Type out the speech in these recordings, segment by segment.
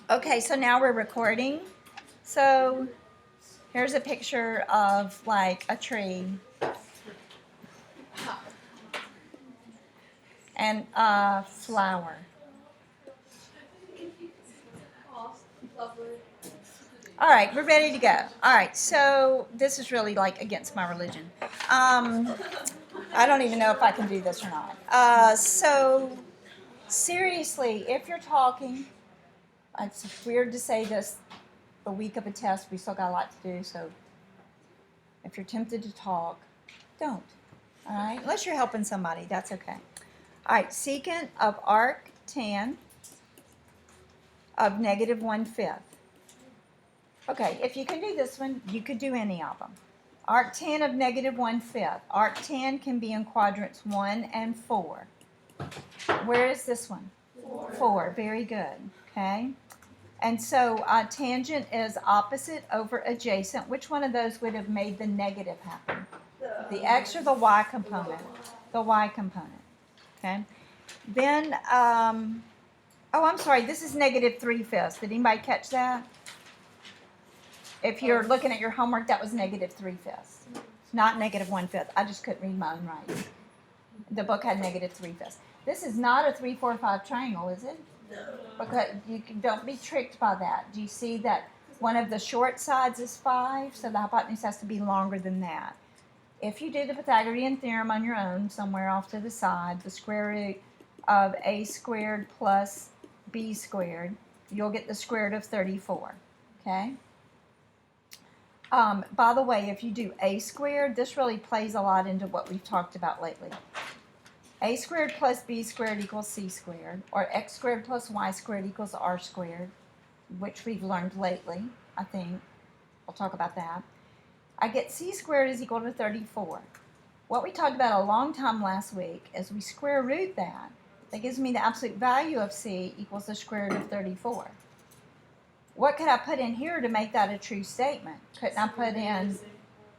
Okay, so now we're recording. So here's a picture of like a tree and a flower. All right, we're ready to go. All right, so this is really like against my religion. I don't even know if I can do this or not. So seriously, if you're talking, it's weird to say this the week of a test. We still got a lot to do, so if you're tempted to talk, don't. All right, unless you're helping somebody, that's okay. All right, secant of arc tan of negative 1/5. Okay, if you can do this one, you could do any of them. Arctan of negative 1/5. Arctan can be in quadrants 1 and 4. Where is this one? 4. Very good. Okay. And so tangent is opposite over adjacent. Which one of those would have made the negative happen? The x or the y component? The y component. Okay. Then, oh, I'm sorry. This is negative 3/5. Did anybody catch that? If you're looking at your homework, that was negative 3/5, not negative 1/5. I just couldn't read my own writing. The book had negative 3/5. This is not a 3, 4, 5 triangle, is it? No. Because don't be tricked by that. Do you see that one of the short sides is 5, so the hypotenuse has to be longer than that. If you do the Pythagorean theorem on your own, somewhere off to the side, the square root of a squared plus b squared, you'll get the square root of 34. Okay? By the way, if you do a squared, this really plays a lot into what we've talked about lately. A squared plus b squared equals c squared, or x squared plus y squared equals r squared, which we've learned lately, I think. We'll talk about that. I get c squared is equal to 34. What we talked about a long time last week is we square root that. That gives me the absolute value of c equals the square root of 34. What could I put in here to make that a true statement? Couldn't I put in,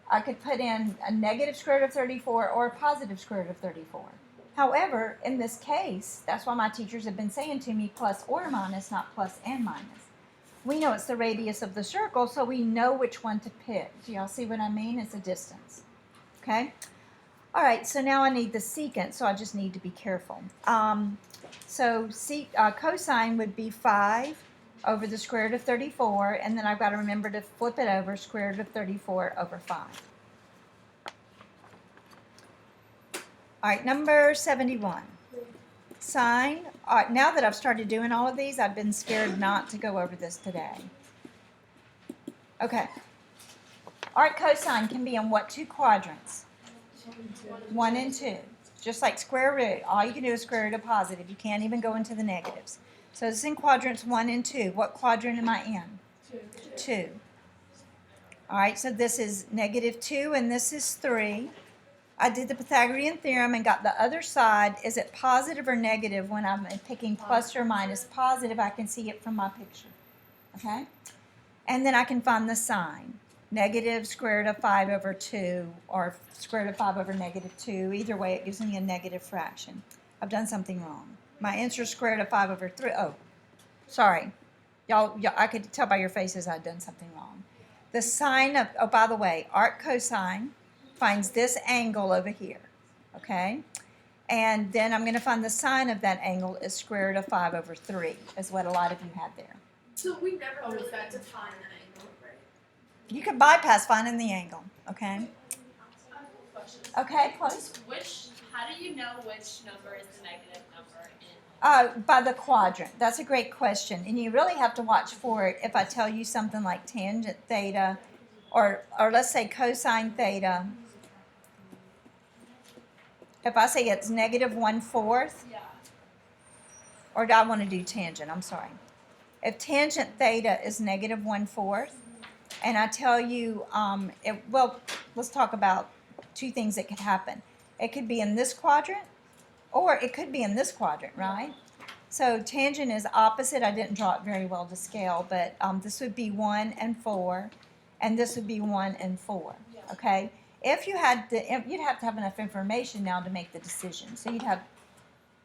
I could put in a negative square root of 34 or a positive square root of 34. However, in this case, that's why my teachers have been saying to me plus or minus, not plus and minus. We know it's the radius of the circle, so we know which one to pick. Do y'all see what I mean? It's a distance. Okay? All right, so now I need the secant, so I just need to be careful. Cosine would be 5 over the square root of 34, and then I've got to remember to flip it over, square root of 34 over 5. All right, number 71. Sine, now that I've started doing all of these, I've been scared not to go over this today. Okay. All right, cosine can be in what two quadrants? 1 and 2. Just like square root, all you can do is square root a positive. You can't even go into the negatives. So it's in quadrants 1 and 2. What quadrant am I in? 2. All right, so this is negative 2 and this is 3. I did the Pythagorean theorem and got the other side. Is it positive or negative when I'm picking plus or minus? Positive, I can see it from my picture. Okay? And then I can find the sign. Negative square root of 5 over 2 or square root of 5 over negative 2. Either way, it gives me a negative fraction. I've done something wrong. My answer is square root of 5 over 3. Oh, sorry. Y'all, I could tell by your faces I'd done something wrong. The sine of, oh, by the way, arc cosine finds this angle over here, okay? And then I'm going to find the sine of that angle is square root of 5 over 3, is what a lot of you had there. So we never really got to find an angle, right? You could bypass finding the angle, okay? Okay, close. How do you know which number is the negative number in? By the quadrant. That's a great question. And you really have to watch for it if I tell you something like tangent theta or let's say cosine theta. If I say it's negative 1/4, Yeah. or do I want to do tangent? I'm sorry. If tangent theta is negative 1/4, and I tell you, well, let's talk about two things that could happen. It could be in this quadrant, or it could be in this quadrant, right? So tangent is opposite. I didn't draw it very well to scale, but this would be 1 and 4, and this would be 1 and 4, okay? If you had you'd have to have enough information now to make the decision, so you'd have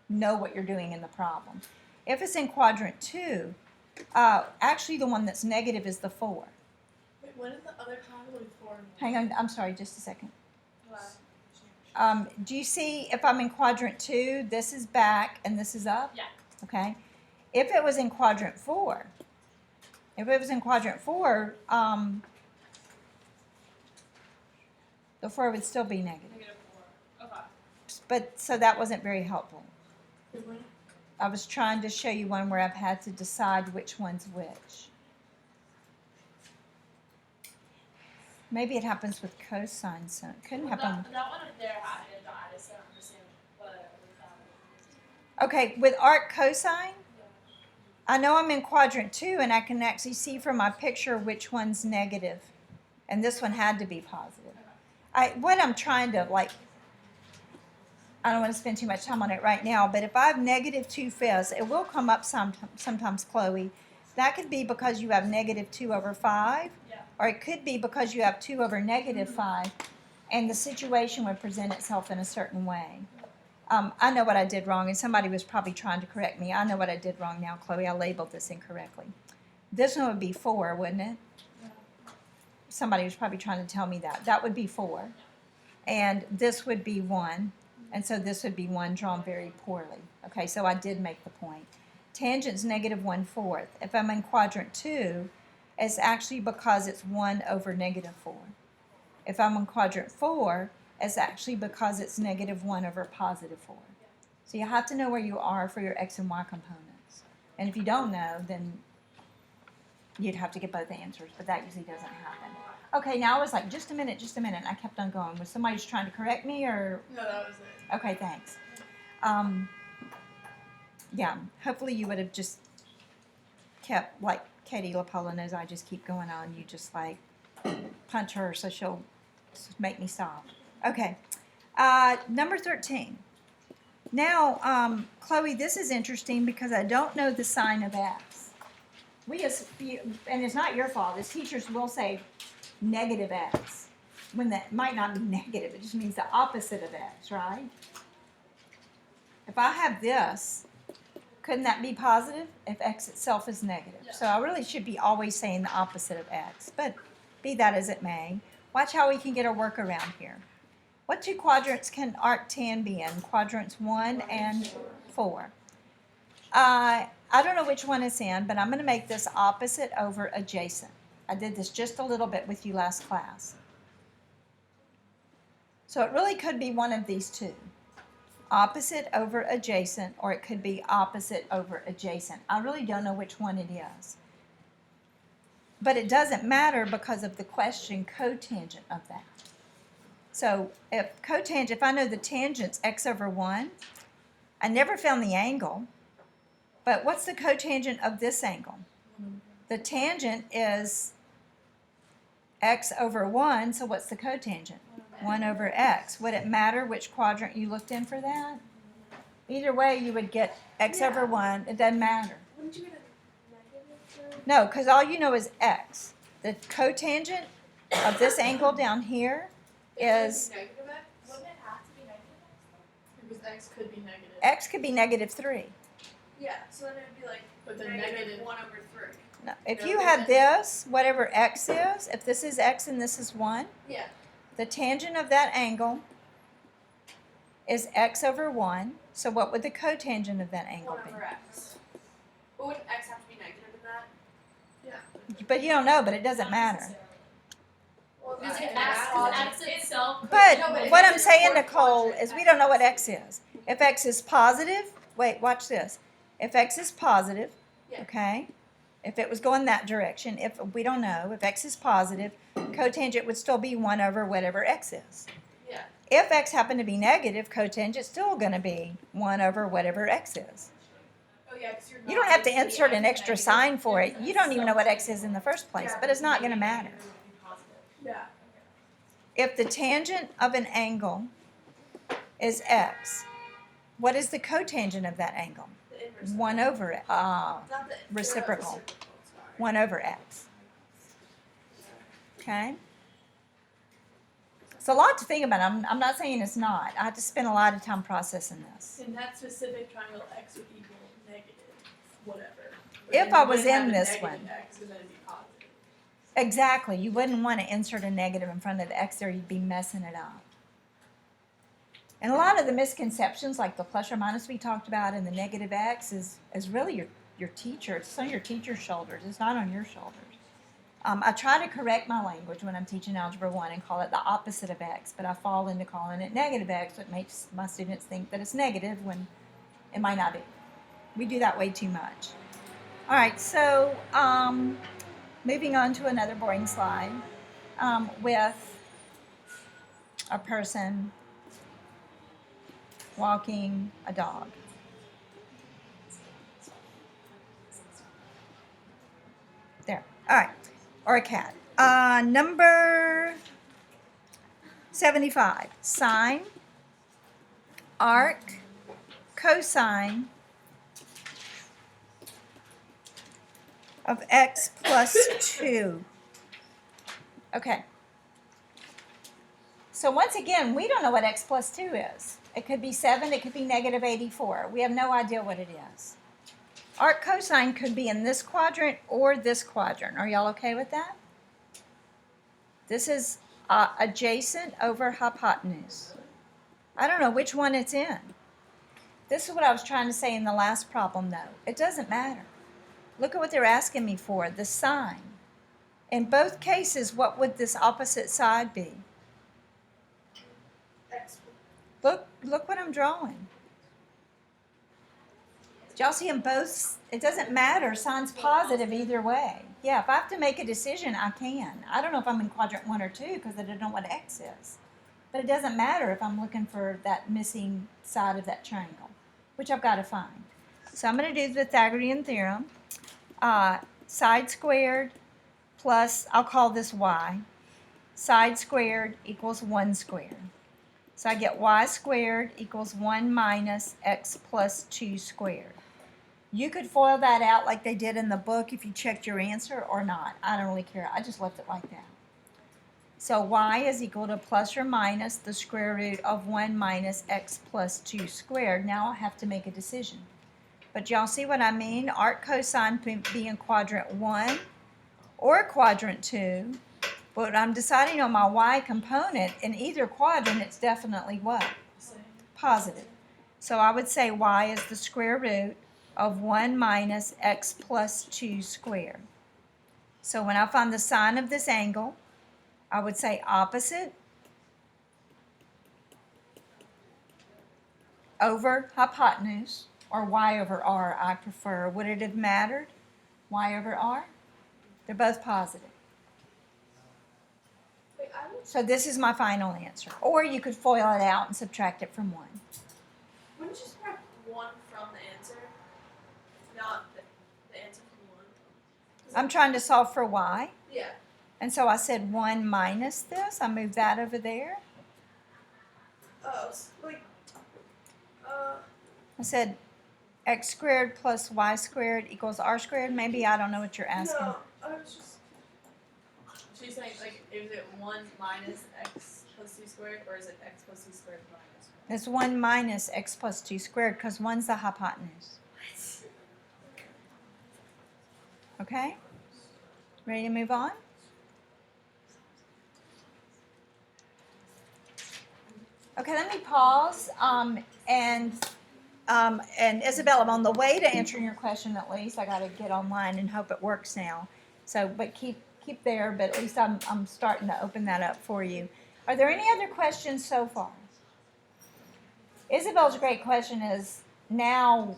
know what you're doing in the problem. If it's in quadrant 2, Actually, the one that's negative is the 4. Wait, when is the other triangle before? Hang on, I'm sorry, just a second. What? Do you see if I'm in quadrant 2, this is back and this is up? Yeah. Okay. If it was in quadrant 4, the 4 would still be negative. -4. Okay. But so that wasn't very helpful. Wait, when? I was trying to show you one where I've had to decide which one's which. Maybe it happens with cosine, so it couldn't Well, happen. that one up there had it, I just don't understand what it was. Okay, with arc cosine, I know I'm in quadrant 2 and I can actually see from my picture which one's negative. And this one had to be positive. What I'm trying to, like, I don't want to spend too much time on it right now, but if I have -2/5, it will come up sometimes, Chloe. That could be because you have -2/5, Yeah. or it could be because you have 2 over -5, and the situation would present itself in a certain way. I know what I did wrong, and somebody was probably trying to correct me. I know what I did wrong now, Chloe. I labeled this incorrectly. This one would be 4, wouldn't it? Somebody was probably trying to tell me that. That would be 4. And this would be 1. And so this would be 1 drawn very poorly. Okay, so I did make the point. Tangent's -1/4. If I'm in quadrant 2, it's actually because it's 1 over -4. If I'm in quadrant 4, it's actually because it's -1 over +4. So you have to know where you are for your x and y components. And if you don't know, then you'd have to get both answers, but that usually doesn't happen. Okay, now I was like, just a minute, and I kept on going. Was somebody just trying to correct me, or? No, that was it. Okay, thanks. Yeah, hopefully you would have just kept, like Katie LaPola knows I just keep going on. You just like punch her so she'll make me stop. Okay, number 13. Now, Chloe, this is interesting because I don't know the sign of x. And it's not your fault, as teachers will say -x, when that might not be negative, it just means the opposite of x, right? If I have this, couldn't that be positive if x itself is negative? Yeah. So I really should be always saying the opposite of x, but be that as it may, watch how we can get a workaround here. What 2 quadrants can arctan be in? Quadrants 1 and 4. I don't know which one it's in, but I'm going to make this opposite over adjacent. I did this just a little bit with you last class. So it really could be one of these 2. Opposite over adjacent, or it could be opposite over adjacent. I really don't know which one it is. But it doesn't matter because of the question cotangent of that. So if I know the tangent's x over 1, I never found the angle, but what's the cotangent of this angle? The tangent is x over 1, so what's the cotangent? 1 over x. Would it matter which quadrant you looked in for that? Either way, you would get x over 1. It doesn't matter. Wouldn't you get a negative? No, because all you know is x. The cotangent of this angle down here is Negative x? Wouldn't it have to be negative? Because x could be negative. x could be -3. Yeah, so then it would be like, but the Negative negative 1/3. No, if No, you but had then- this, whatever x is, if this is x and this is 1, Yeah. the tangent of that angle is x over 1. So what would the cotangent of that angle 1 over x. But wouldn't x have to be negative in that? Yeah. be? But you don't know, but it doesn't matter. Well, Because that- x itself. But No, but what if I'm it's saying, fourth Nicole, quadrant, is we don't know what x is. If x is positive, wait, watch this. If x is positive, Yeah. okay, if it was going that direction, if we don't know, if x is positive, cotangent would still be 1 over whatever x is. Yeah. If x happened to be negative, cotangent's still going to be 1 over whatever x is. Oh yeah, because you're. You don't have to insert an extra sign for it. You don't even know what x is in the first place, but it's not going to matter. Yeah. If the tangent of an angle is x, what is the cotangent of that angle? The inverse. 1 over it. Not the Reciprocal. Sorry. 1 over x. Okay? It's a lot to think about. I'm not saying it's not. I had to spend a lot of time processing this. In that specific triangle, x would equal negative whatever. if I was in this one. X, but then it'd be positive. Exactly. You wouldn't want to insert a negative in front of the X there. You'd be messing it up. And a lot of the misconceptions, like the plus or minus we talked about and the negative X, is really your teacher. It's on your teacher's shoulders. It's not on your shoulders. I try to correct my language when I'm teaching Algebra 1 and call it the opposite of X, but I fall into calling it negative X, which makes my students think that it's negative when it might not be. We do that way too much. All right, so moving on to another boring slide with a person walking a dog. There. All right. Or a cat. Number 75. Sine, arc, cosine of x plus 2. Okay. So once again, we don't know what x plus 2 is. It could be 7, it could be negative 84. We have no idea what it is. Arc cosine could be in this quadrant or this quadrant. Are y'all okay with that? This is adjacent over hypotenuse. I don't know which one it's in. This is what I was trying to say in the last problem, though. It doesn't matter. Look at what they're asking me for, the sine. In both cases, what would this opposite side be? X. Look what I'm drawing. Did y'all see them both? It doesn't matter. Sine's positive either way. Yeah, if I have to make a decision, I can. I don't know if I'm in quadrant 1 or 2 because I don't know what x is. But it doesn't matter if I'm looking for that missing side of that triangle, which I've got to find. So I'm going to do the Pythagorean theorem. Side squared plus, I'll call this y. Side squared equals 1 squared. So I get y squared equals 1 minus x plus 2 squared. You could FOIL that out like they did in the book if you checked your answer or not. I don't really care. I just left it like that. So y is equal to plus or minus the square root of 1 minus x plus 2 squared. Now I have to make a decision. But y'all see what I mean? Arc cosine can be in quadrant 1 or quadrant 2. But I'm deciding on my y component. In either quadrant, it's definitely what? Positive. So I would say y is the square root of 1 minus x plus 2 squared. So when I find the sine of this angle, I would say opposite over hypotenuse, or y over r, I prefer. Would it have mattered? Y over r? They're both positive. Wait, I would, So this is my final answer. Or you could FOIL it out and subtract it from 1. wouldn't you subtract 1 from the answer? Not the answer from 1? I'm trying to solve for y. Yeah. And so I said 1 minus this. I moved that over there. Oh, like, I said x squared plus y squared equals r squared. Maybe I don't know what you're asking. no, I was just. She's saying, like, is it 1 minus x plus 2 squared, or is it x plus 2 squared minus 1? It's 1 minus x plus 2 squared because 1's the hypotenuse. Okay? Ready to move on? Okay, let me pause. And Isabel, I'm on the way to answering your question at least. I got to get online and hope it works now. So, but keep there. But at least I'm starting to open that up for you. Are there any other questions so far? Isabel's great question is, now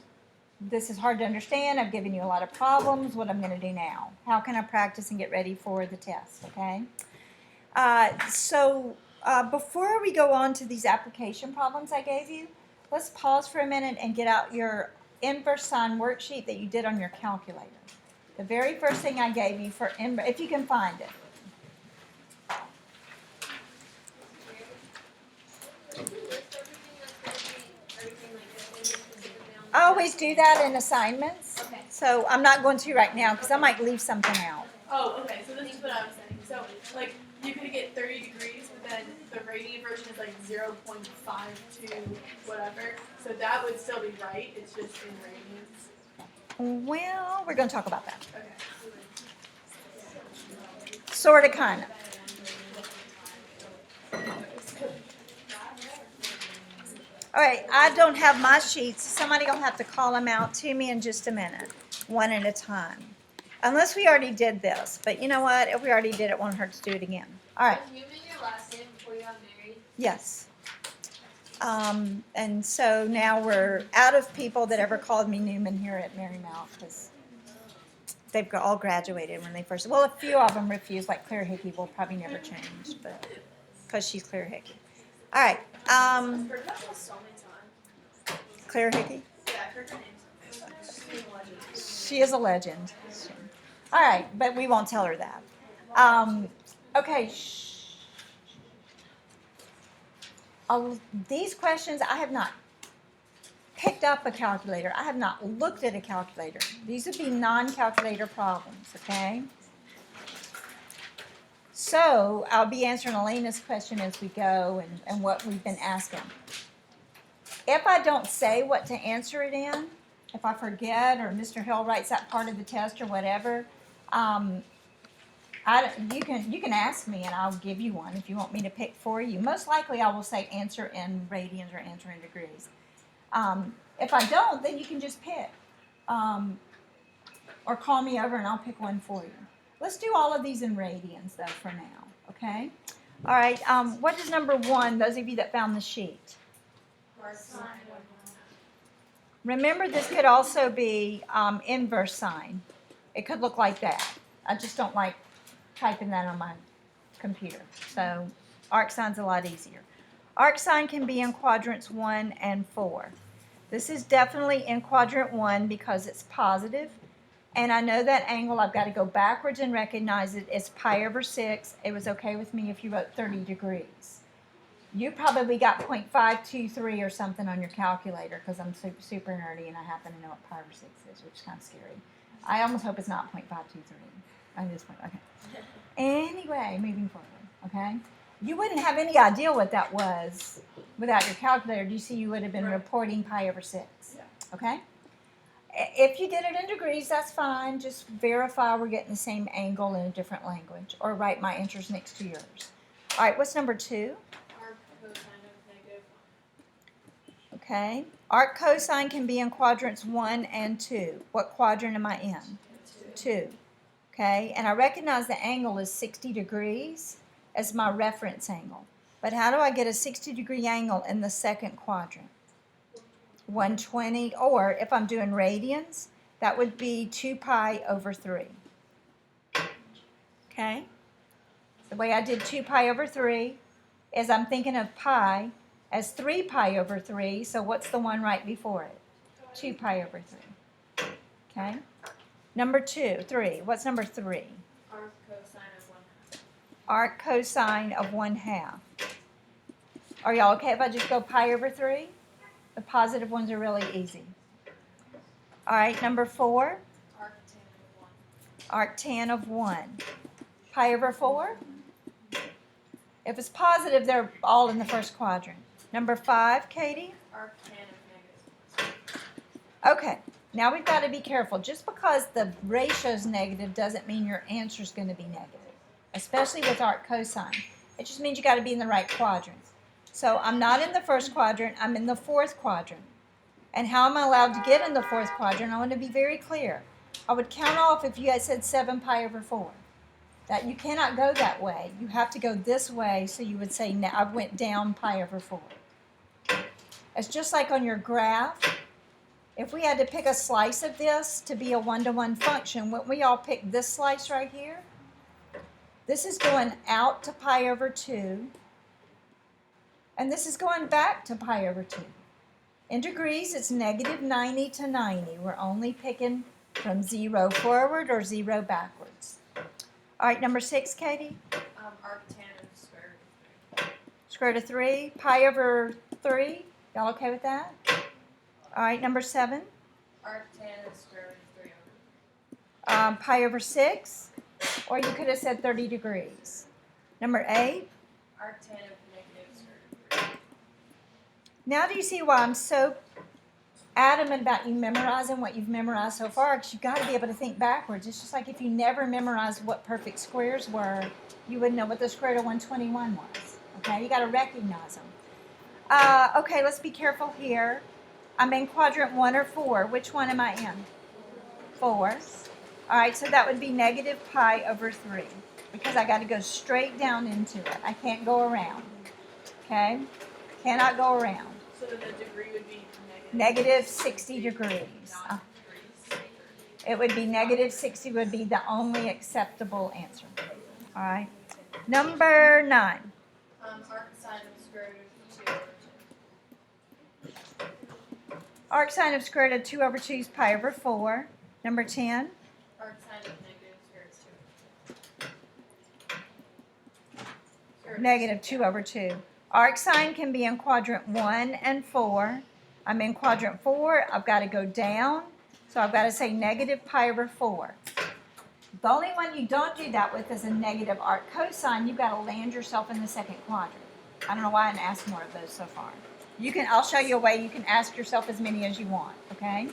this is hard to understand. I've given you a lot of problems. What I'm going to do now? How can I practice and get ready for the test? Okay. Before we go on to these application problems I gave you, let's pause for a minute and get out your inverse sine worksheet that you did on your calculator. The very first thing I gave you for inverse, if you can find it. I always do that in assignments. Okay. So I'm not going to right now because I might leave something out. Oh, okay, so this is what I was saying. So, like, you could get 30 degrees, but then the radian version is like 0.52 whatever. So that would still be right, it's just in radians. Well, we're going to talk about that. Okay. Sort of, kind of. All right, I don't have my sheets. Somebody going to have to call them out to me in just a minute, one at a time. Unless we already did this. But you know what? If we already did it, won't hurt to do it again. All right. Was Newman your last name before you got married? Yes. And so now we're out of people that ever called me Newman here at Marymount because they've all graduated when they first. Well, a few of them refused, like Claire Hickey will probably never change, but because she's Claire Hickey. All right. I've heard about this so many times. Claire Hickey. Yeah, I've heard her name so many times. She's a legend. She is a legend. All right, but we won't tell her that. Okay. These questions, I have not picked up a calculator. I have not looked at a calculator. These would be non-calculator problems, okay? So I'll be answering Elena's question as we go and what we've been asking. If I don't say what to answer it in, if I forget or Mr. Hill writes that part of the test or whatever, you can ask me and I'll give you one if you want me to pick for you. Most likely I will say answer in radians or answer in degrees. If I don't, then you can just pick. Or call me over and I'll pick one for you. Let's do all of these in radians though for now, okay? All right, what is number 1, those of you that found the sheet? Remember, this could also be inverse sine. It could look like that. I just don't like typing that on my computer. So arc sine's a lot easier. Arc sine can be in quadrants 1 and 4. This is definitely in quadrant 1 because it's positive. And I know that angle, I've got to go backwards and recognize it. It's pi over 6. It was okay with me if you wrote 30 degrees. You probably got 0.523 or something on your calculator because I'm super nerdy and I happen to know what pi over 6 is, which is kind of scary. I almost hope it's not 0.523 at this point. Okay. Anyway, moving forward, okay? You wouldn't have any idea what that was without your calculator. Do you see you would have been reporting pi over 6? Yeah. Okay? If you did it in degrees, that's fine. Just verify we're getting the same angle in a different language or write my answers next to yours. All right, what's number 2? Arc cosine of negative 1. Okay. Arc cosine can be in quadrants 1 and 2. What quadrant am I in? 2. Okay. And I recognize the angle is 60 degrees as my reference angle. But how do I get a 60-degree angle in the second quadrant? 120, or if I'm doing radians, that would be 2 pi over 3. Okay? The way I did 2 pi over 3 is I'm thinking of pi as 3 pi over 3, so what's the one right before it? 2 pi over 3. Okay? Number 3. What's number 3? Arc cosine of 1/2. Arc cosine of 1/2. Are y'all okay if I just go pi over 3? The positive ones are really easy. All right, number 4. Arc tan of 1. Arc tan of 1. Pi over 4? If it's positive, they're all in the first quadrant. Number 5, Katie? Arc tan of negative 1. Okay, now we've got to be careful. Just because the ratio's negative doesn't mean your answer's going to be negative, especially with arc cosine. It just means you got to be in the right quadrant. So I'm not in the first quadrant, I'm in the fourth quadrant. And how am I allowed to get in the fourth quadrant? I want to be very clear. I would count off if you had said 7 pi over 4. That you cannot go that way. You have to go this way, so you would say, now I went down pi over 4. It's just like on your graph. If we had to pick a slice of this to be a one-to-one function, wouldn't we all pick this slice right here? This is going out to pi over 2. And this is going back to pi over 2. In degrees, it's negative 90 to 90. We're only picking from 0 forward or 0 backwards. All right, number 6, Katie? Arc tan of square root of 3. Square root of 3. Pi over 3. Y'all okay with that? All right, number 7. Arc tan of square root of 3 over 3. Pi over 6. Or you could have said 30 degrees. Number 8. Arc tan of negative square root of 3. Now do you see why I'm so adamant about you memorizing what you've memorized so far, because you've got to be able to think backwards. It's just like if you never memorized what perfect squares were, you wouldn't know what the square root of 121 was. Okay, you got to recognize them. Okay, let's be careful here. I'm in quadrant 1 or 4. Which one am I in? 4. All right, so that would be negative pi over 3, because I got to go straight down into it. I can't go around. Okay, cannot go around. So then the degree would be Negative 60 degrees. not degrees. It would be negative 60 would be the only acceptable answer. All right. Number 9. Arc sine of square root of 2 over 2. Arc sine of square root of 2 over 2 is pi over 4. Number 10. Arc sine of negative square root of 2. Negative 2 over 2. Arc sine can be in quadrant 1 and 4. I'm in quadrant 4. I've got to go down. So I've got to say negative pi over 4. The only one you don't do that with is a negative arc cosine. You've got to land yourself in the second quadrant. I don't know why I didn't ask more of those so far. I'll show you a way you can ask yourself as many as you want, okay?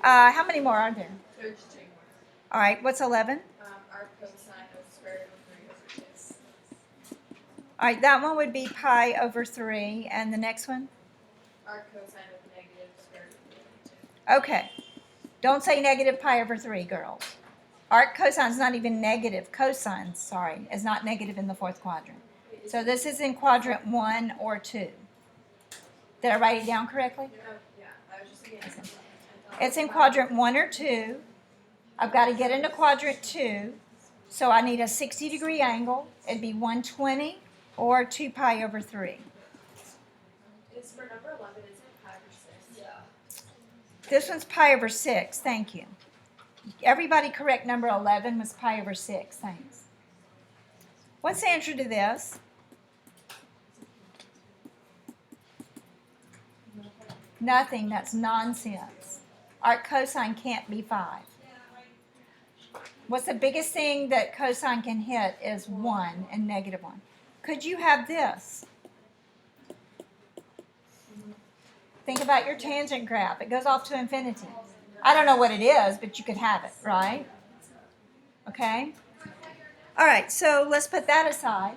How many more are there? There's 2 more. All right, what's 11? Arc cosine of square root of 3 over 2. All right, that one would be pi over 3. And the next one? Arc cosine of negative square root of 2. Okay. Don't say negative pi over 3, girls. Arc cosine is not even negative. Cosine, sorry, is not negative in the 4th quadrant. So this is in quadrant 1 or 2. Did I write it down correctly? Yeah, I was just thinking. It's in quadrant 1 or 2. I've got to get into quadrant 2. So I need a 60-degree angle. It'd be 120 or 2 pi over 3. It's for number 11, is it pi over 6? Yeah. This one's pi over 6. Thank you. Everybody correct number 11 was pi over 6. Thanks. What's the answer to this? Nothing. That's nonsense. Arc cosine can't be 5. What's the biggest thing that cosine can hit is 1 and negative 1. Could you have this? Think about your tangent graph. It goes off to infinity. I don't know what it is, but you could have it, right? Okay? All right, so let's put that aside.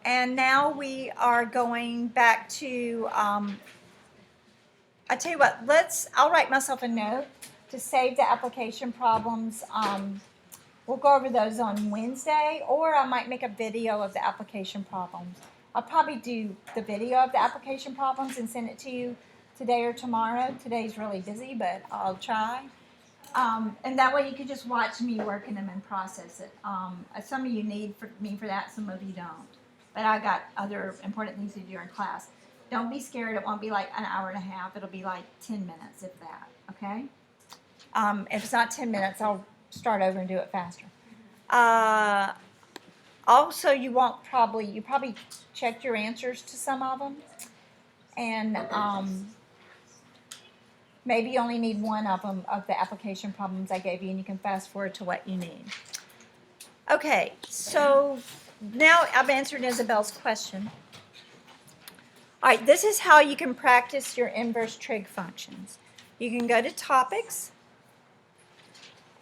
And now we are going back to, I tell you what, I'll write myself a note to save the application problems. We'll go over those on Wednesday, or I might make a video of the application problems. I'll probably do the video of the application problems and send it to you today or tomorrow. Today's really busy, but I'll try. And that way you can just watch me working them and process it. Some of you need me for that, some of you don't. But I got other important things to do during class. Don't be scared. It won't be like an hour and a half. It'll be like 10 minutes, if that, okay? If it's not 10 minutes, I'll start over and do it faster. Also, you probably checked your answers to some of them. And maybe you only need one of them, of the application problems I gave you, and you can fast forward to what you need. Okay, so now I've answered Isabel's question. All right, this is how you can practice your inverse trig functions. You can go to topics,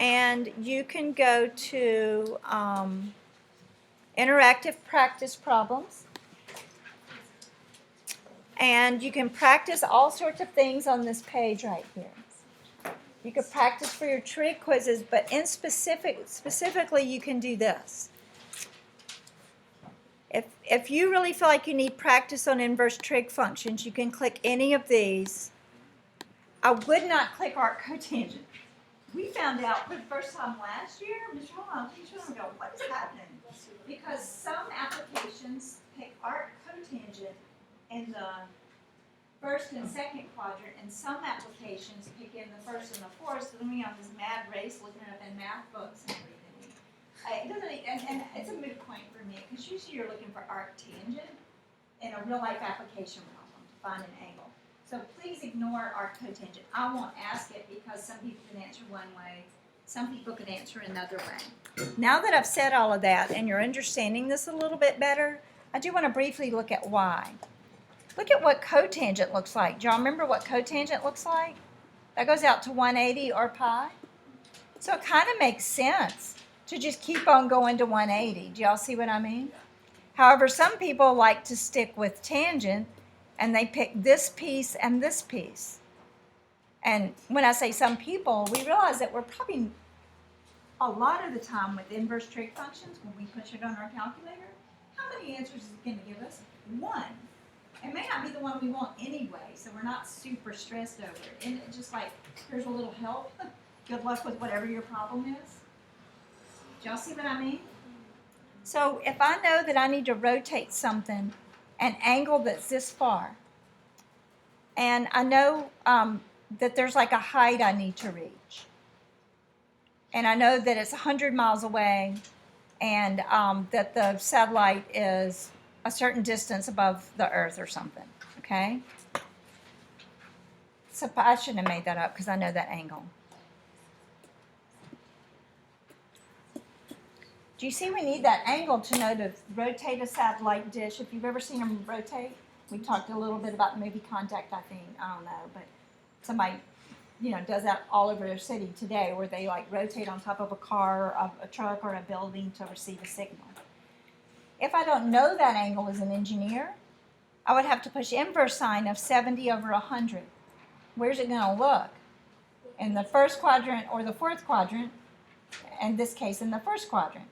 and you can go to interactive practice problems. And you can practice all sorts of things on this page right here. You could practice for your trig quizzes, but specifically you can do this. If you really feel like you need practice on inverse trig functions, you can click any of these. I would not click arc cotangent. We found out for the first time last year, Mr. Holland, teacher, I go, what is happening? Because some applications pick arc cotangent in the first and second quadrant, and some applications pick in the first and the fourth. So then we have this mad race looking up in math books and everything. And it's a moot point for me, because usually you're looking for arc tangent in a real life application problem to find an angle. So please ignore arc cotangent. I won't ask it because some people can answer one way, some people can answer another way. Now that I've said all of that and you're understanding this a little bit better, I do want to briefly look at why. Look at what cotangent looks like. Do y'all remember what cotangent looks like? That goes out to 180 or pi. So it kind of makes sense to just keep on going to 180. Do y'all see what I mean? However, some people like to stick with tangent and they pick this piece and this piece. And when I say some people, we realize that we're probably a lot of the time with inverse trig functions, when we push it on our calculator, how many answers is it going to give us? One. It may not be the one we want anyway, so we're not super stressed over it. And it's just like, here's a little help. Good luck with whatever your problem is. Do y'all see what I mean? So if I know that I need to rotate something an angle that's this far, and I know that there's like a height I need to reach, and I know that it's 100 miles away, and that the satellite is a certain distance above the Earth or something, okay? So I shouldn't have made that up because I know that angle. Do you see we need that angle to know to rotate a satellite dish? If you've ever seen them rotate, we talked a little bit about the movie Contact, I think. I don't know, but somebody, does that all over their city today where they like rotate on top of a car, or a truck, or a building to receive a signal. If I don't know that angle as an engineer, I would have to push inverse sine of 70 over 100. Where's it going to look? In the first quadrant or the fourth quadrant, in this case in the first quadrant.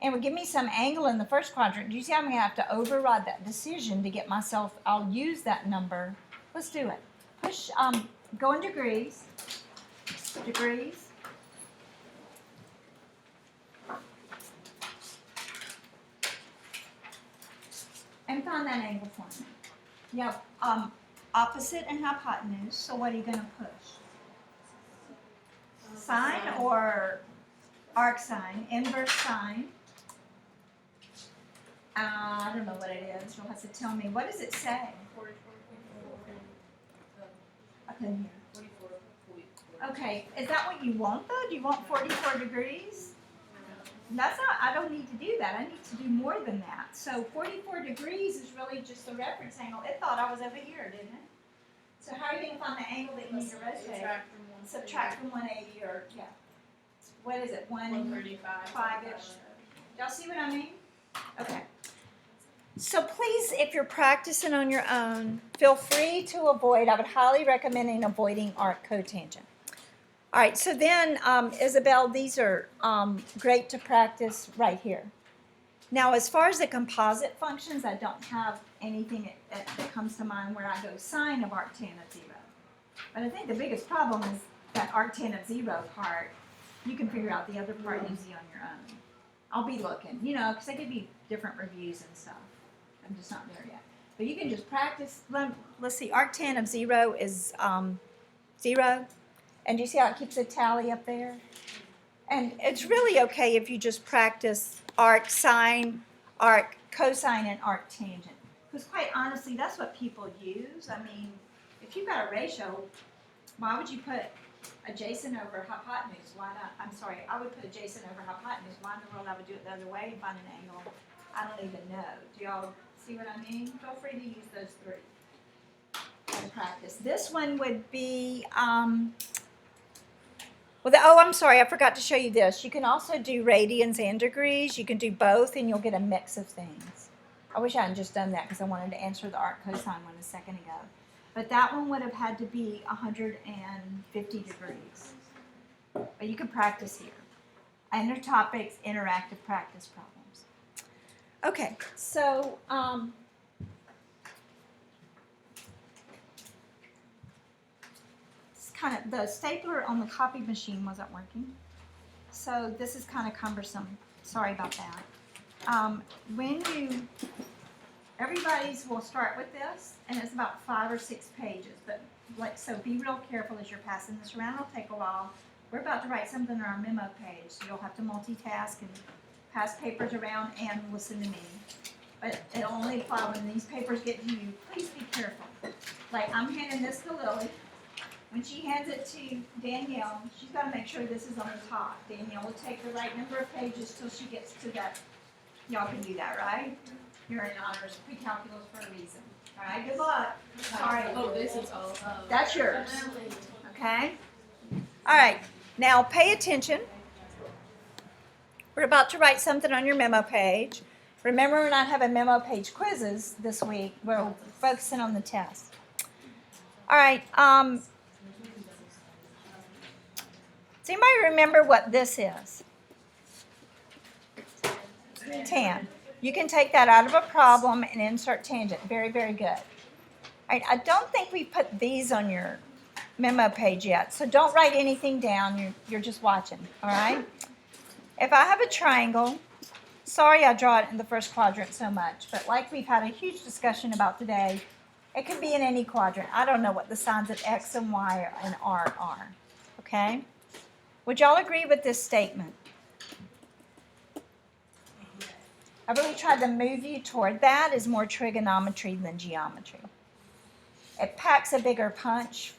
And would give me some angle in the first quadrant. Do you see I'm going to have to override that decision to get myself, I'll use that number. Let's do it. Push, go in degrees. Degrees. And find that angle for me. You have opposite and hypotenuse, so what are you going to push? Sine or arc sine, inverse sine. I don't know what it is. You'll have to tell me. What does it say? 44.4. I couldn't hear. 44.4. Okay, is that what you want though? Do you want 44 degrees? That's not, I don't need to do that. I need to do more than that. So 44 degrees is really just the reference angle. It thought I was over here, didn't it? So how are you going to find the angle that you need to rotate? Subtract from 180 or, yeah. What is it? 135. 5-ish. Y'all see what I mean? Okay. So please, if you're practicing on your own, feel free to avoid. I would highly recommend avoiding arc cotangent. All right, so then, Isabel, these are great to practice right here. Now, as far as the composite functions, I don't have anything that comes to mind where I go sine of arctan of 0. But I think the biggest problem is that arctan of 0 part. You can figure out the other part easy on your own. I'll be looking, because they give you different reviews and stuff. I'm just not there yet. But you can just practice. Let's see, arctan of 0 is 0. And do you see how it keeps a tally up there? And it's really okay if you just practice arc sine, arc cosine, and arc tangent. Because quite honestly, that's what people use. I mean, if you've got a ratio, why would you put adjacent over hypotenuse? Why not? I'm sorry, I would put adjacent over hypotenuse. Why in the world I would do it the other way and find an angle? I don't even know. Do y'all see what I mean? Feel free to use those three and practice. This one would be, I'm sorry, I forgot to show you this. You can also do radians and degrees. You can do both, and you'll get a mix of things. I wish I hadn't just done that because I wanted to answer the arc cosine one a second ago. But that one would have had to be 150 degrees. But you can practice here. Under topics, interactive practice problems. Okay, so the stapler on the copy machine wasn't working. So this is kind of cumbersome. Sorry about that. Everybody's will start with this, and it's about 5 or 6 pages. But so be real careful as you're passing this around. It'll take a while. We're about to write something on our memo page, so you'll have to multitask and pass papers around and listen to me. But it'll only apply when these papers get to you. Please be careful. Like I'm handing this to Lily. When she hands it to Danielle, she's got to make sure this is on the top. Danielle will take the right number of pages till she gets to that. Y'all can do that, right? You're in honors pre-calculus for a reason. All right, good luck. Sorry. Oh, this is all. That's yours. Okay? All right, now pay attention. We're about to write something on your memo page. Remember, we're not having memo page quizzes this week. We're focusing on the test. All right, does anybody remember what this is? Tan. You can take that out of a problem and insert tangent. Very, very good. All right, I don't think we put these on your memo page yet, so don't write anything down. You're just watching, all right? If I have a triangle, sorry I draw it in the first quadrant so much, but like we've had a huge discussion about today, it could be in any quadrant. I don't know what the signs of X and Y and R are, okay? Would y'all agree with this statement? I really tried to move you toward that is more trigonometry than geometry. It packs a bigger punch.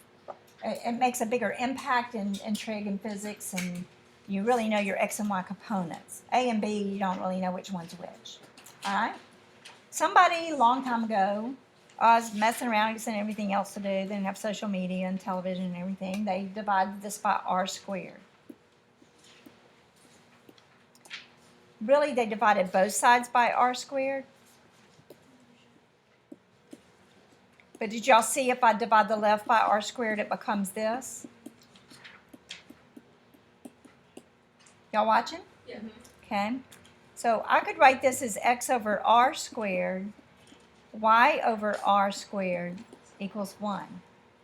It makes a bigger impact in trig and physics, and you really know your X and Y components. A and B, you don't really know which one's which. All right? Somebody a long time ago, I was messing around and everything else to do. They didn't have social media and television and everything. They divided this by R squared. Really, they divided both sides by R squared. But did y'all see if I divide the left by R squared, it becomes this? Y'all watching? Yeah. Okay. So I could write this as X over R squared, Y over R squared equals 1.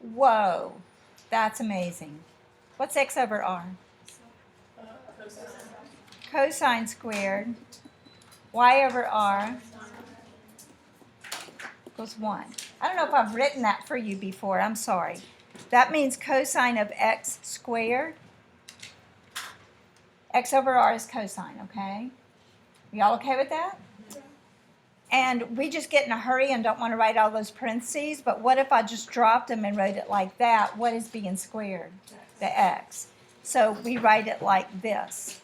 Whoa, that's amazing. What's X over R? Cosine squared, Y over R equals 1. I don't know if I've written that for you before. I'm sorry. That means cosine of X squared. X over R is cosine, okay? Y'all okay with that? And we just get in a hurry and don't want to write all those parentheses, but what if I just dropped them and wrote it like that? What is being squared? The X. So we write it like this.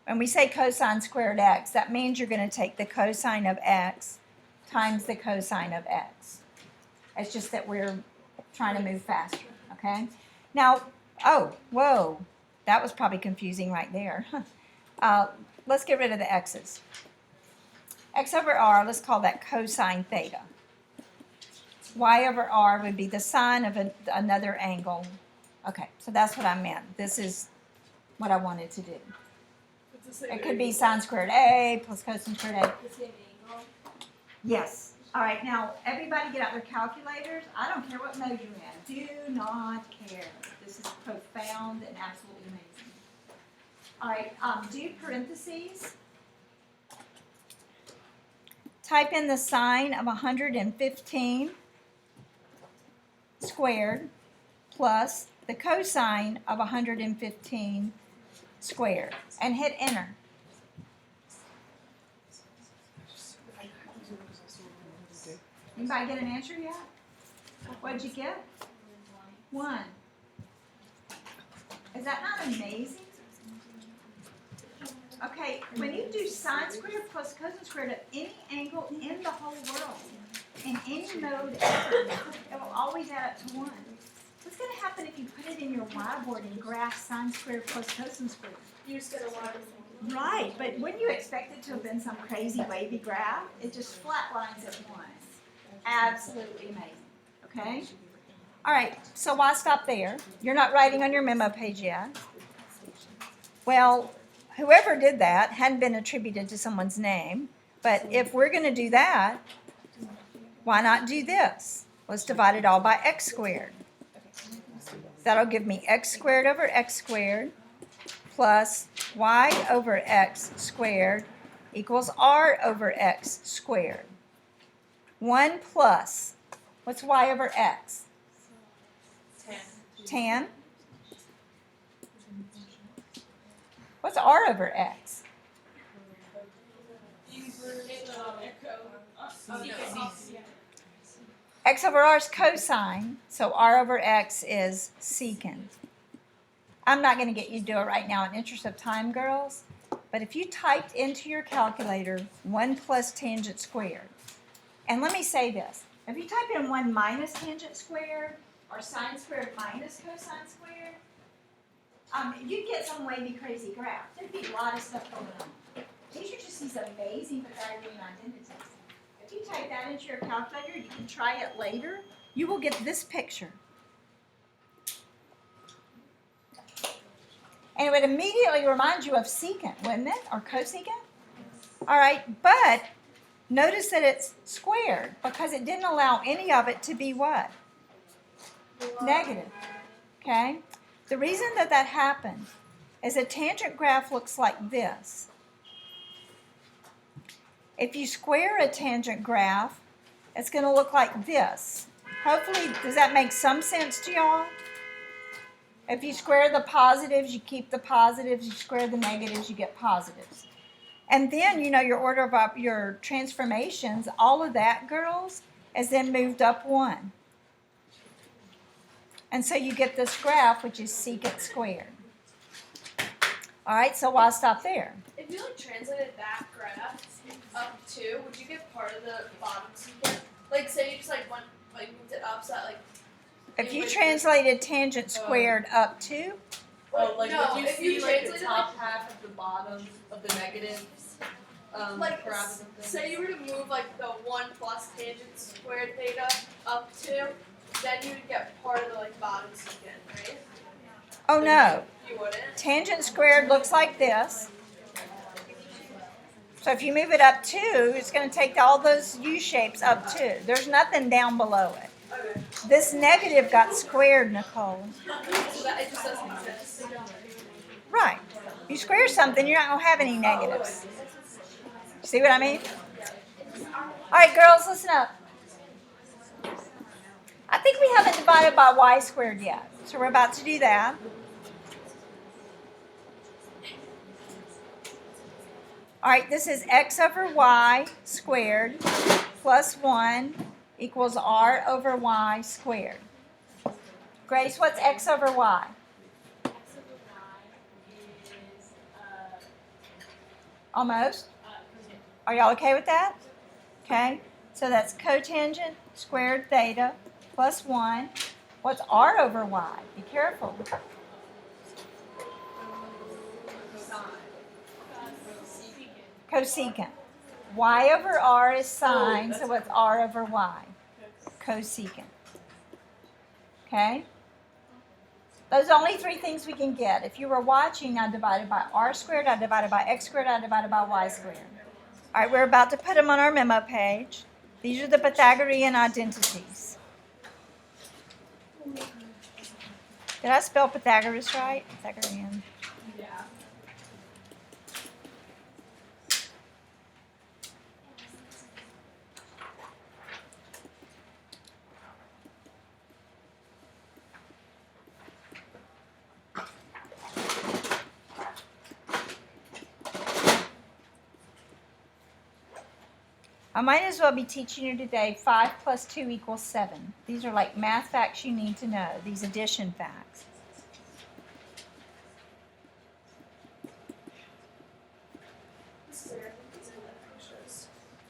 When we say cosine squared X, that means you're going to take the cosine of X times the cosine of X. It's just that we're trying to move faster, okay? Now, oh, whoa, that was probably confusing right there. Let's get rid of the X's. X over R, let's call that cosine theta. Y over R would be the sine of another angle. Okay, so that's what I meant. This is what I wanted to do. It could be sine squared A plus cosine squared A. Yes. All right, now everybody get out their calculators. I don't care what mode you're in. Do not care. This is profound and absolutely amazing. All right, do parentheses. Type in the sine of 115 squared plus the cosine of 115 squared and hit enter. Anybody get an answer yet? What did you get? 1. Is that not amazing? Okay, when you do sine squared plus cosine squared of any angle in the whole world, in any mode ever, it will always add up to 1. What's going to happen if you put it in your whiteboard and graph sine squared plus cosine squared? You just get a lot of. Right, but wouldn't you expect it to have been some crazy wavy graph? It just flat lines at once. Absolutely amazing, okay? All right, so why stop there? You're not writing on your memo page yet. Well, whoever did that hadn't been attributed to someone's name, but if we're going to do that, why not do this? Let's divide it all by x squared. That'll give me x squared over x squared plus y over x squared equals r over x squared. 1 plus, what's y over x? Tan. What's r over x? X over r is cosine, so r over x is secant. I'm not going to get you to do it right now in interest of time, girls, but if you typed into your calculator 1 plus tangent squared, and let me say this, If you type in 1 minus tangent squared or sine squared minus cosine squared, you'd get some wavy, crazy graph. There'd be a lot of stuff going on. These are just these amazing Pythagorean identities. If you type that into your calculator, you can try it later, you will get this picture. And it would immediately remind you of secant, wouldn't it? Or cosecant? All right, but notice that it's squared because it didn't allow any of it to be what? Negative. Okay? The reason that that happened is a tangent graph looks like this. If you square a tangent graph, it's going to look like this. Hopefully, does that make some sense to y'all? If you square the positives, you keep the positives. You square the negatives, you get positives. And then, your order of your transformations, all of that, girls, is then moved up 1. And so you get this graph, which is secant squared. All right, so why stop there? If you translated that graph up 2, would you get part of the bottom secant? Like, say you just moved it up so that If you translated tangent squared up 2, no, would you if see you like the translated top half of the bottom of the negatives? Graph of say you were to move the 1 plus tangent squared theta up 2, then you would get part of the bottom secant, right? oh no, You wouldn't. tangent squared looks like this. So if you move it up 2, it's going to take all those U shapes up 2. There's nothing down below it. Okay. This negative got squared, Nicole. So that it just doesn't exist. Right. You square something, you're not going to have any negatives. See what I mean? All right, girls, listen up. I think we haven't divided by y squared yet. So we're about to do that. All right, this is x over y squared plus 1 equals r over y squared. Grace, what's x over y? X over y is Almost. cosine. Are y'all okay with that? Okay, so that's cotangent squared theta plus 1. What's r over y? Be careful. Cosecant. Y over r is sine, so what's r over y? Cosecant. Okay? Those are only 3 things we can get. If you were watching, I divided by r squared, I divided by x squared, I divided by y squared. All right, we're about to put them on our memo page. These are the Pythagorean identities. Did I spell Pythagoras right? Pythagorean. Yeah. I might as well be teaching you today 5 plus 2 equals 7. These are like math facts you need to know, these addition facts.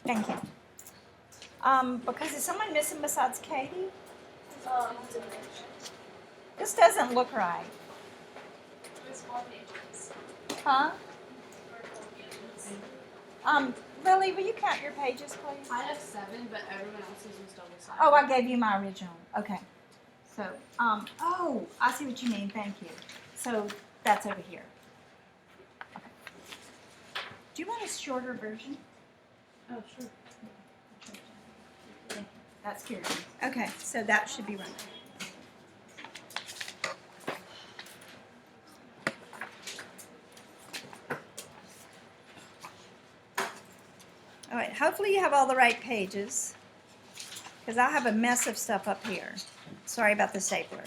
Thank you. Because is someone missing besides Katie? This doesn't look right. It's 4 pages. Huh? 4 pages. Lily, will you count your pages, please? I have 7, but everyone else's was double sided. Oh, I gave you my original. Okay. So, oh, I see what you mean. Thank you. So that's over here. Okay. Do you want a shorter version? Oh, sure. Thank you. That's cute. Okay, so that should be right. All right, hopefully you have all the right pages, because I have a mess of stuff up here. Sorry about the stapler.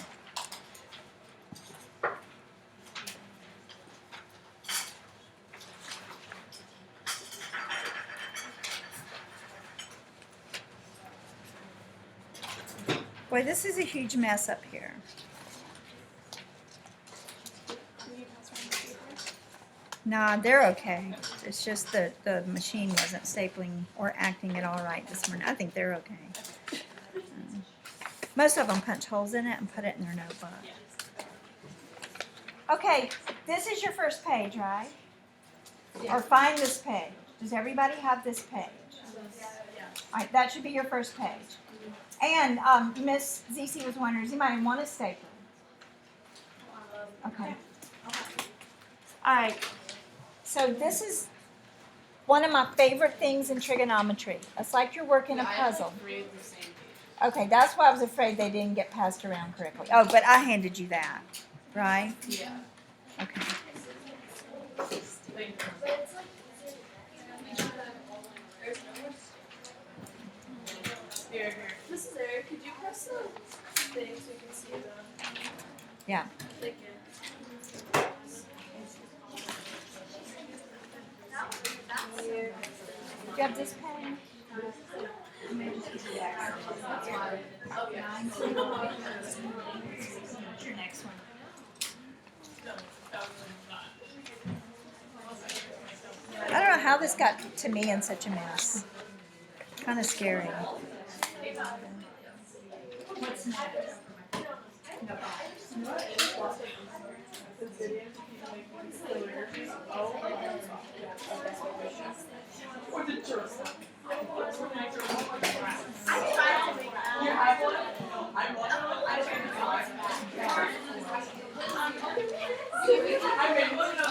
Boy, this is a huge mess up here. Nah, they're okay. It's just that the machine wasn't stapling or acting it all right this morning. I think they're okay. Most of them punch holes in it and put it in their notebook. Okay, this is your first page, right? Or find this page. Does everybody have this page? All right, that should be your first page. And Miss ZC was wondering, does anybody want a stapler? Okay. All right. So this is one of my favorite things in trigonometry. It's like you're working a puzzle. Okay, that's why I was afraid they didn't get passed around correctly. Oh, but I handed you that, right? Yeah. Okay. Here. This is Eric. Could you press the thing so we can see the? Yeah. Thank you. Do you have this pen? Oh yeah. What's your next one? I don't know how this got to me in such a mess. Kind of scary. What's next?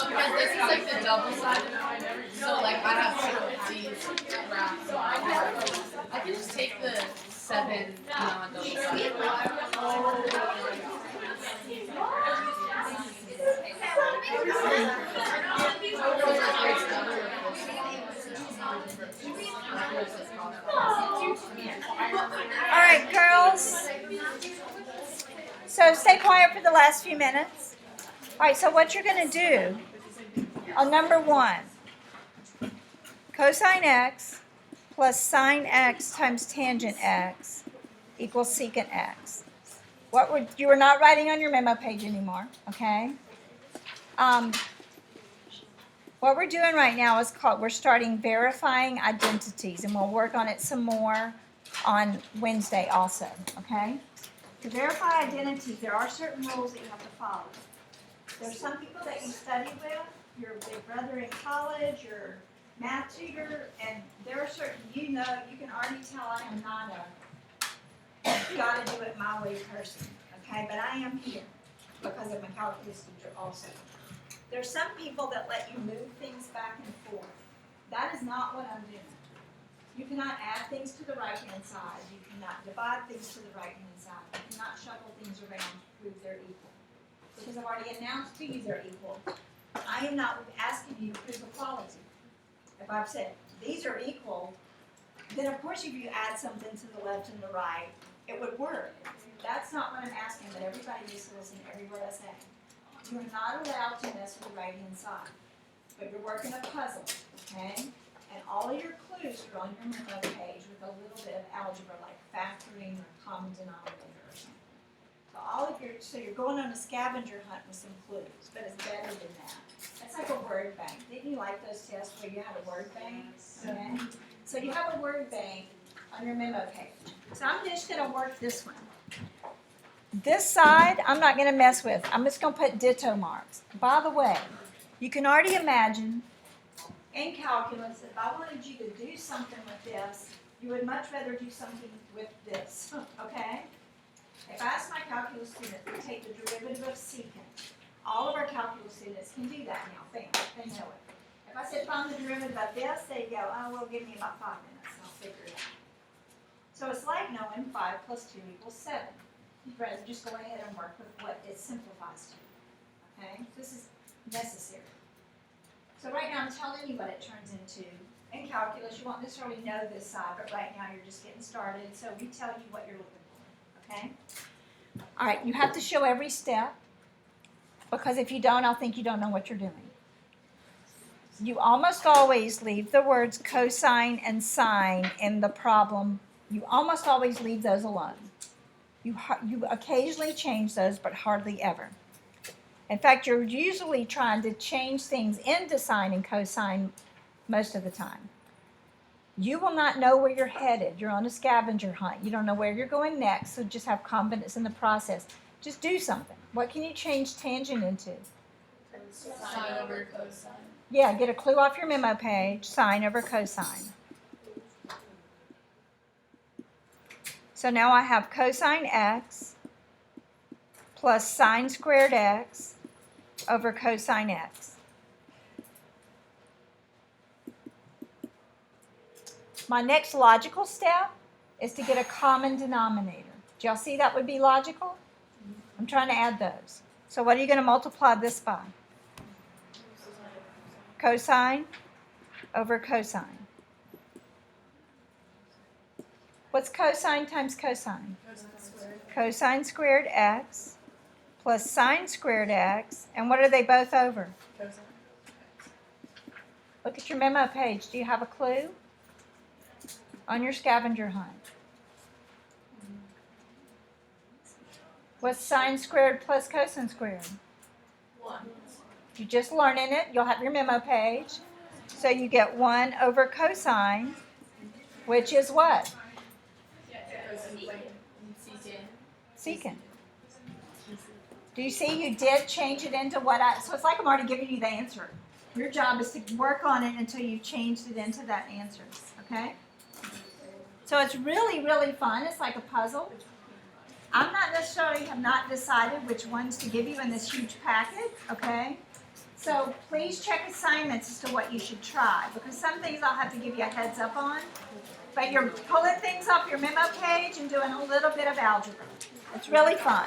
Because this is like the double sided, so like I have these wraps. I can just take the 7 non-double sided. All right, girls. So stay quiet for the last few minutes. All right, so what you're going to do on number 1, cosine x plus sine x times tangent x equals secant x. You are not writing on your memo page anymore, okay? What we're doing right now is we're starting verifying identities, and we'll work on it some more on Wednesday also, okay? To verify identities, there are certain rules that you have to follow. There's some people that you study with, your big brother in college, your math tutor, and there are certain, you can already tell I am not a gotta do it my way person, okay? But I am here because I'm a calculus teacher also. There's some people that let you move things back and forth. That is not what I'm doing. You cannot add things to the right-hand side. You cannot divide things to the right-hand side. You cannot shuffle things around to prove they're equal. Because I've already announced to you they're equal. I am not asking you to prove equality. If I've said these are equal, then of course if you add something to the left and the right, it would work. That's not what I'm asking, but everybody needs to listen to every word I say. You are not allowed to mess with the right-hand side. But you're working a puzzle, okay? And all of your clues are on your memo page with a little bit of algebra, like factoring or common denominator or something. So you're going on a scavenger hunt with some clues, but it's better than that. That's like a word bank. Didn't you like those tests where you had a word bank? Okay? So you have a word bank on your memo page. So I'm just going to work this one. This side, I'm not going to mess with. I'm just going to put ditto marks. By the way, you can already imagine in calculus, if I wanted you to do something with this, you would much rather do something with this, okay? If I ask my calculus student to take the derivative of secant, all of our calculus students can do that now, bam, they know it. If I said find the derivative of this, they'd go, oh, well, give me about 5 minutes, and I'll figure it out. So it's like knowing 5 plus 2 equals 7. You'd rather just go ahead and work with what it simplifies to, okay? This is necessary. So right now I'm telling you what it turns into. In calculus, you won't necessarily know this side, but right now you're just getting started, so we tell you what you're looking for, okay? All right, you have to show every step, because if you don't, I'll think you don't know what you're doing. You almost always leave the words cosine and sine in the problem. You almost always leave those alone. You occasionally change those, but hardly ever. In fact, you're usually trying to change things into sine and cosine most of the time. You will not know where you're headed. You're on a scavenger hunt. You don't know where you're going next, so just have confidence in the process. Just do something. What can you change tangent into? Sine over cosine. Yeah, get a clue off your memo page, sine over cosine. So now I have cosine x plus sine squared x over cosine x. My next logical step is to get a common denominator. Do y'all see that would be logical? I'm trying to add those. So what are you going to multiply this by? Cosine over cosine. What's cosine times cosine? Cosine squared x plus sine squared x. And what are they both over? Look at your memo page. Do you have a clue? On your scavenger hunt. What's sine squared plus cosine squared? 1. You're just learning it. You'll have your memo page. So you get 1 over cosine, which is what? Secant. Do you see you did change it into what so it's like I'm already giving you the answer. Your job is to work on it until you've changed it into that answer, okay? So it's really, really fun. It's like a puzzle. I'm not necessarily have not decided which ones to give you in this huge packet, okay? So please check assignments as to what you should try, because some things I'll have to give you a heads up on. But you're pulling things off your memo page and doing a little bit of algebra. It's really fun.